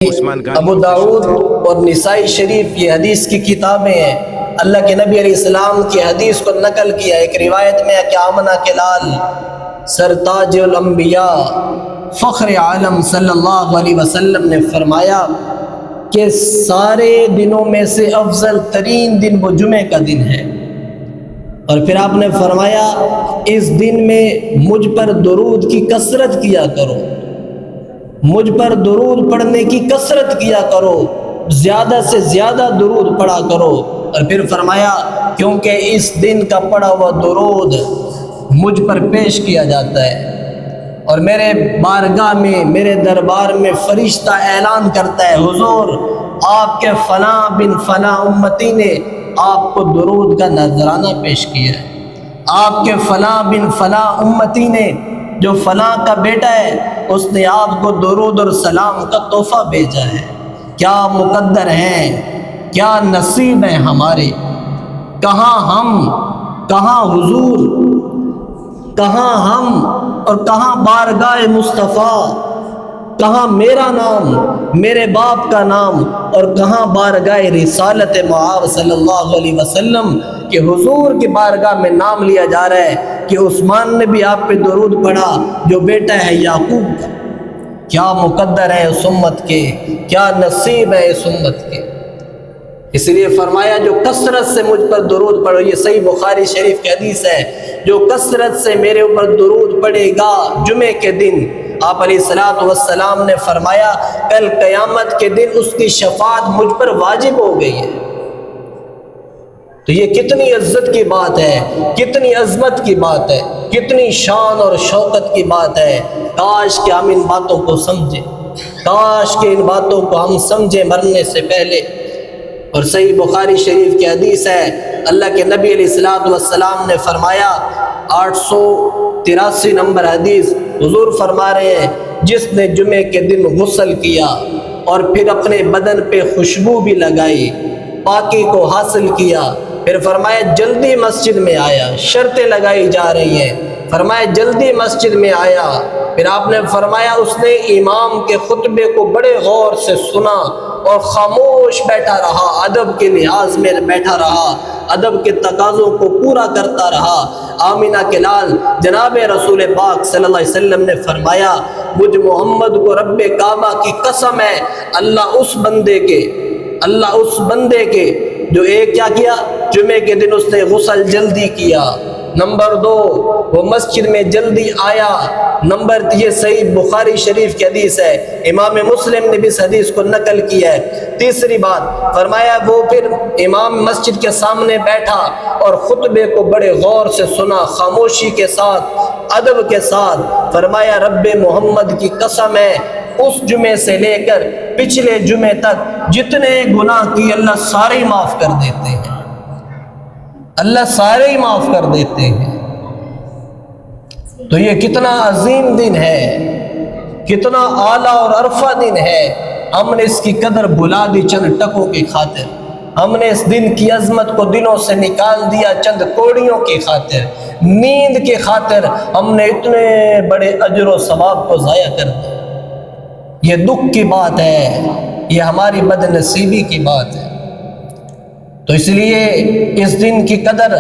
ابو داؤد اور نسائی شریف یہ حدیث کی کتابیں ہیں۔ اللہ کے نبی علیہ السلام کی حدیث کو نقل کیا۔ ایک روایت میں ہے کہ آمنہ کے لال سرتاج الانبیاء فخر عالم صلی اللہ علیہ وسلم نے فرمایا کہ سارے دنوں میں سے افضل ترین دن وہ جمعے کا دن ہے، اور پھر آپ نے فرمایا اس دن میں مجھ پر درود کی کثرت کیا کرو، مجھ پر درود پڑھنے کی کثرت کیا کرو، زیادہ سے زیادہ درود پڑھا کرو۔ اور پھر فرمایا کیونکہ اس دن کا پڑھا ہوا درود مجھ پر پیش کیا جاتا ہے اور میرے بارگاہ میں، میرے دربار میں فرشتہ اعلان کرتا ہے حضور آپ کے فلاں بن فلاں امتی نے آپ کو درود کا نذرانہ پیش کیا ہے، آپ کے فلاں بن فلاں امتی نے جو فلاں کا بیٹا ہے اس نے آپ کو درود اور سلام کا تحفہ بھیجا ہے۔ کیا مقدر ہیں، کیا نصیب ہیں ہمارے، کہاں ہم، کہاں حضور، کہاں ہم اور کہاں بارگاہ مصطفیٰ، کہاں میرا نام، میرے باپ کا نام، اور کہاں بارگاہ رسالت معاذ صلی اللہ علیہ وسلم کہ حضور کی بارگاہ میں نام لیا جا رہا ہے کہ عثمان نے بھی آپ پہ درود پڑھا جو بیٹا ہے یعقوب کا۔ کیا مقدر ہے اس امت کے، کیا نصیب ہے اس امت کے۔ اس لیے فرمایا جو کثرت سے مجھ پر درود پڑھو، یہ صحیح بخاری شریف کی حدیث ہے، جو کثرت سے میرے اوپر درود پڑھے گا جمعے کے دن، آپ علیہ الصلوۃ والسلام نے فرمایا کل قیامت کے دن اس کی شفاعت مجھ پر واجب ہو گئی ہے۔ تو یہ کتنی عزت کی بات ہے، کتنی عظمت کی بات ہے، کتنی شان اور شوکت کی بات ہے۔ کاش کہ ہم ان باتوں کو سمجھیں، کاش کہ ان باتوں کو ہم سمجھیں مرنے سے پہلے۔ اور صحیح بخاری شریف کی حدیث ہے، اللہ کے نبی علیہ الصلوۃ والسلام نے فرمایا 883 نمبر حدیث، حضور فرما رہے ہیں جس نے جمعے کے دن غسل کیا اور پھر اپنے بدن پہ خوشبو بھی لگائی، پاکی کو حاصل کیا، پھر فرمایا جلدی مسجد میں آیا، شرطیں لگائی جا رہی ہیں، فرمایا جلدی مسجد میں آیا، پھر آپ نے فرمایا اس نے امام کے خطبے کو بڑے غور سے سنا اور خاموش بیٹھا رہا، ادب کے لحاظ میں بیٹھا رہا، ادب کے تقاضوں کو پورا کرتا رہا۔ آمینہ کے لال جناب رسول پاک صلی اللہ علیہ وسلم نے فرمایا مجھ محمد کو رب کعبہ کی قسم ہے اللہ اس بندے کے جو ایک کیا کیا، جمعے کے دن اس نے غسل جلدی کیا، نمبر 2 وہ مسجد میں جلدی آیا، نمبر یہ صحیح بخاری شریف کی حدیث ہے، امام مسلم نے بھی اس حدیث کو نقل کیا ہے۔ تیسری بات فرمایا وہ پھر امام مسجد کے سامنے بیٹھا اور خطبے کو بڑے غور سے سنا، خاموشی کے ساتھ، ادب کے ساتھ، فرمایا رب محمد کی قسم ہے اس جمعے سے لے کر پچھلے جمعے تک جتنے گناہ کی اللہ سارے ہی معاف کر دیتے ہیں، اللہ سارے ہی معاف کر دیتے ہیں۔ تو یہ کتنا عظیم دن ہے، کتنا اعلیٰ اور عرفہ دن ہے، ہم نے اس کی قدر بھلا دی چند ٹکوں کی خاطر، ہم نے اس دن کی عظمت کو دنوں سے نکال دیا چند کوڑیوں کی خاطر، نیند کی خاطر ہم نے اتنے بڑے اجر و ثواب کو ضائع کر دیا۔ یہ دکھ کی بات ہے، یہ ہماری بد نصیبی کی بات ہے۔ تو اس لیے اس دن کی قدر